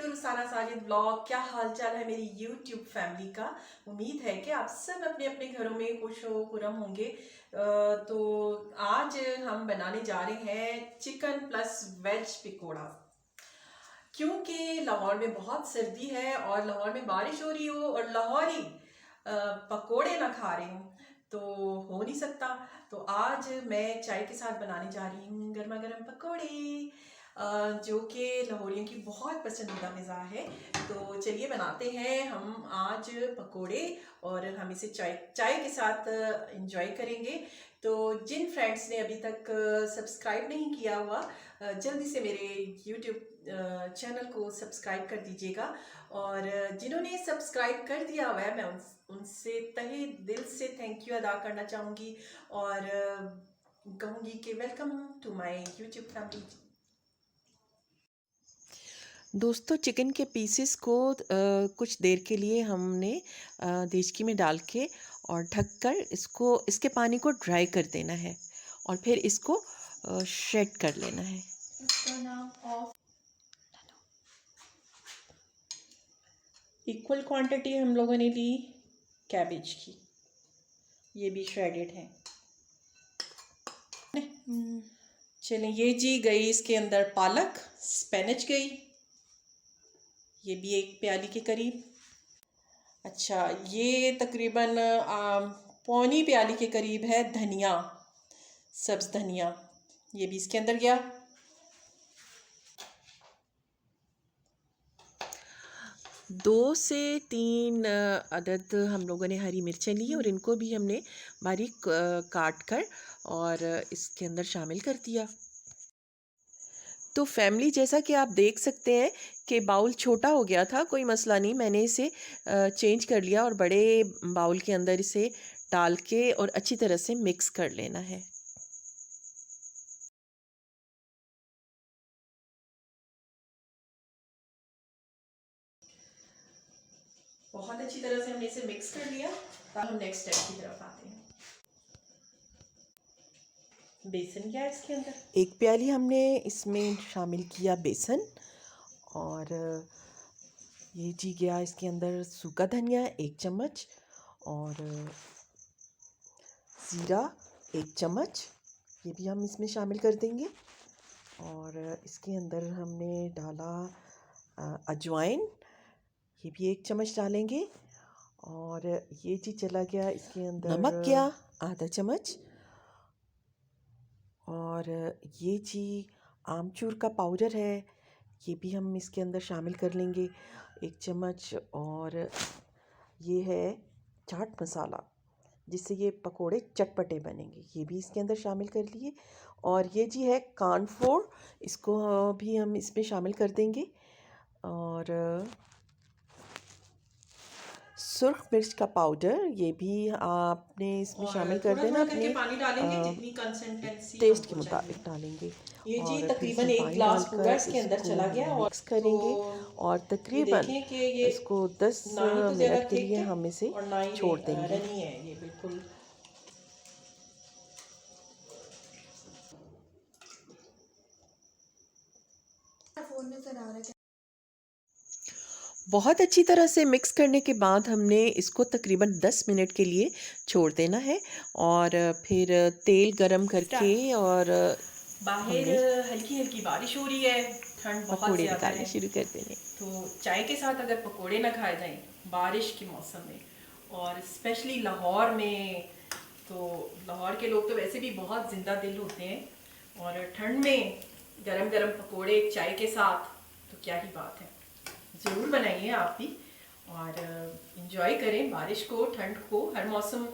रुसाना Sajid blog. क्या हाल चाल है मेरी यूट्यूब फैमिली का। उम्मीद है कि आप सब अपने अपने घरों में खुश हो खुरम होंगे। तो आज हम बनाने जा रहे हैं चिकन प्लस वेज पकौड़ा, क्योंकि लाहौर में बहुत सर्दी है और लाहौर में बारिश हो रही हो और लाहौरी पकोड़े ना खा रही हूँ तो हो नहीं सकता। तो आज मैं चाय के साथ बनाने जा रही हूँ गर्मा गर्म पकोड़े, जो कि लाहौरियों की बहुत पसंदीदा ग़िज़ा है। तो चलिए बनाते हैं हम आज पकोड़े और हम इसे चाय चाय के साथ इंजॉय करेंगे। तो जिन फ्रेंड्स ने अभी तक सब्सक्राइब नहीं किया हुआ, जल्दी से मेरे यूट्यूब चैनल को सब्सक्राइब कर दीजिएगा, और जिन्होंने सब्सक्राइब कर दिया हुआ है मैं उनसे तहे दिल से थैंक यू अदा करना चाहूँगी और कहूँगी कि welcome to my YouTube family. दोस्तों, चिकन के पीसेस को कुछ देर के लिए हमने देचकी में डाल के और ढककर इसके पानी को ड्राई कर देना है और फिर इसको श्रेड कर लेना है। इक्वल क्वांटिटी हम लोगों ने ली कैबेज की, ये भी श्रेडेड है। चलें, ये जी गई इसके अंदर पालक, स्पेनच गई, ये भी एक प्याली के करीब। अच्छा, ये तकरीबन पौनी प्याली के करीब है धनिया, सब्ज़ धनिया, ये भी इसके अंदर गया। 2 से 3 अदद हम लोगों ने हरी मिर्चें ली और इनको भी हमने बारीक काट कर और इसके अंदर शामिल कर दिया। तो फैमिली, जैसा कि आप देख सकते हैं कि बाउल छोटा हो गया था, कोई मसला नहीं, मैंने इसे चेंज कर लिया और बड़े बाउल के अंदर इसे डाल के और अच्छी तरह से मिक्स कर लेना है। बहुत अच्छी तरह से हमने इसे मिक्स कर लिया। अब हम नेक्स्ट स्टेप की तरफ आते हैं। बेसन क्या है इसके अंदर? 1 प्याली हमने इसमें शामिल किया बेसन, और ये जी गया इसके अंदर सूखा धनिया 1 चम्मच और ज़ीरा 1 चम्मच, ये भी हम इसमें शामिल कर देंगे। और इसके अंदर हमने डाला अजवाइन, ये भी 1 चम्मच डालेंगे। और ये जी चला गया इसके अंदर नमक गया आधा चम्मच, और ये जी आमचूर का पाउडर है, ये भी हम इसके अंदर शामिल कर लेंगे 1 चम्मच। और ये है चाट मसाला, जिससे ये पकोड़े चटपटे बनेंगे, ये भी इसके अंदर शामिल कर लिए। और ये जी है कॉर्नफ्लोर, इसको भी हम इसमें शामिल कर देंगे। और सुर्ख मिर्च का पाउडर, ये भी आपने इसमें शामिल कर देना, अपने पानी डालेंगे जितनी कंसिस्टेंसी टेस्ट के मुताबिक डालेंगे। ये जी और फिर तकरीबन इसमें 1 पानी ग्लास पूरा डालकर इसके अंदर इसको चला गया। हम और मिक्स करेंगे और ये तकरीबन देखें कि ये इसको 10 ना ही तो ज़्यादा मिनट के थिक लिए है हम इसे और ना ही छोड़ देंगे। रनी है, ये बिल्कुल बहुत अच्छी तरह से मिक्स करने के बाद हमने इसको तकरीबन 10 मिनट के लिए छोड़ देना है। और फिर तेल गरम करके और बाहर हमने हल्की हल्की बारिश हो रही है, ठंड बहुत पकोड़े ज़्यादा निकालने है। शुरू कर देने। तो चाय के साथ अगर पकोड़े ना खाए जाएं बारिश के मौसम में, और स्पेशली लाहौर में, तो लाहौर के लोग तो वैसे भी बहुत ज़िंदा दिल होते हैं, और ठंड में गरम गरम पकोड़े चाय के साथ तो क्या ही बात है। ज़रूर बनाइए आप भी और इन्जॉय करें बारिश को, ठंड को। हर मौसम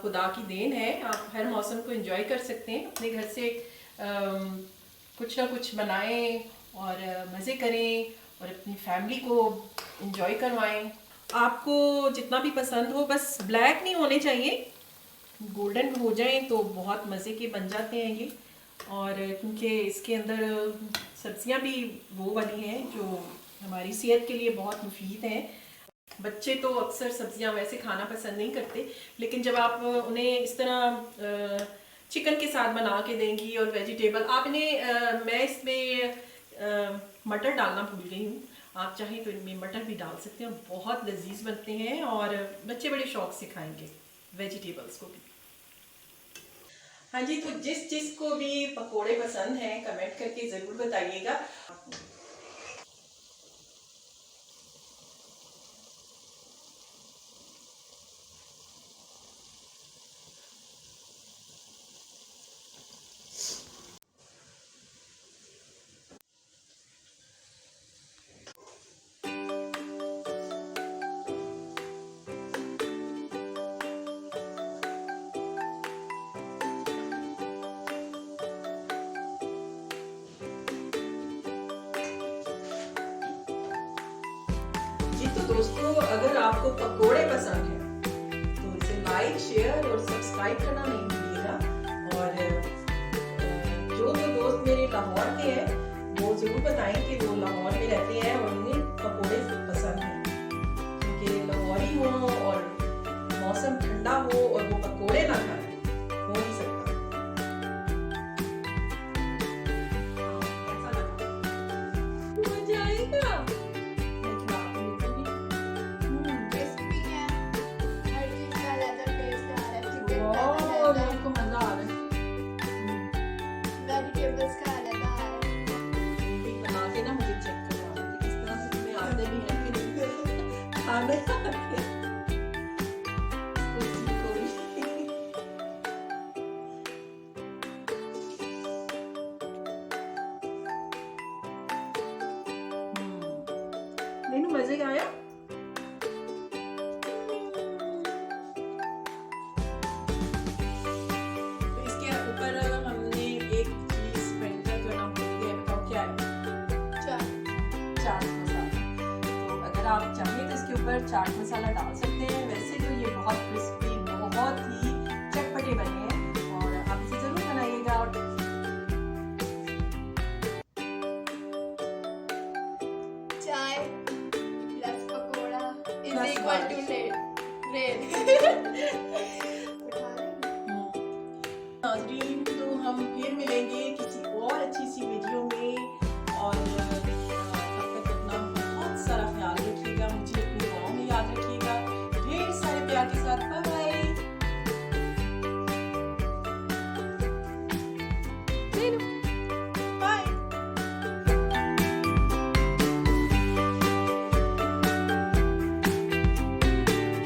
खुदा की देन है, आप हर मौसम को इन्जॉय कर सकते हैं। अपने घर से कुछ ना कुछ बनाएं और मज़े करें और अपनी फैमिली को इन्जॉय करवाएं। आपको जितना भी पसंद हो, बस ब्लैक नहीं होने चाहिए, गोल्डन हो जाएं तो बहुत मज़े के बन जाते हैं ये। और क्योंकि इसके अंदर सब्जियां भी वो वाली हैं जो हमारी सेहत के लिए बहुत मुफीद हैं। बच्चे तो अक्सर सब्जियां वैसे खाना पसंद नहीं करते, लेकिन जब आप उन्हें इस तरह चिकन के साथ बना के देंगी और वेजिटेबल आपने मैं इसमें मटर डालना भूल गई हूँ। आप चाहें तो इनमें मटर भी डाल सकते हैं, बहुत लजीज बनते हैं और बच्चे बड़े शौक से खाएंगे वेजिटेबल्स को भी। हाँ जी, तो जिसको भी पकोड़े पसंद हैं कमेंट करके ज़रूर बताइएगा। जी तो दोस्तों, अगर आपको पकोड़े पसंद हैं तो इसे लाइक, शेयर और सब्सक्राइब करना नहीं भूलिएगा। और जो दोस्त मेरे लाहौर के हैं वो ज़रूर बताएं कि वो लाहौर में रहते हैं और उन्हें पकोड़े पसंद हैं, क्योंकि लाहौरी हो और मौसम ठंडा हो और वो पकोड़े ना खाएं, हो नहीं सकता। कैसा लगा? मजा आएगा। क्रिस्पी है, हर चीज का अलग टेस्ट आ रहा है। चिकन का वाह, अलग मेरे को मजा आ रहा है। वेजिटेबल्स का अलग आ रहा है। भी बना के ना मुझे चेक करवा कि किस तरह से तुम्हें आते भी हैं कि नहीं खाने आते हैं। इसको सीखो भी। नहीं मजे आया। तो इसके ऊपर हमने एक चीज स्प्रिंकल करना भूल गए, बताओ क्या है? चाट मसाला। तो अगर आप चाहें तो इसके ऊपर चाट मसाला डाल सकते हैं। वैसे तो ये बहुत क्रिस्पी, बहुत ही चटपटे बने हैं और आप इसे जरूर बनाइएगा। और चाय plus pakora is Plus equal to बारिश। रेड। नाज़रीन, तो हम फिर मिलेंगे किसी और अच्छी सी वीडियो में। और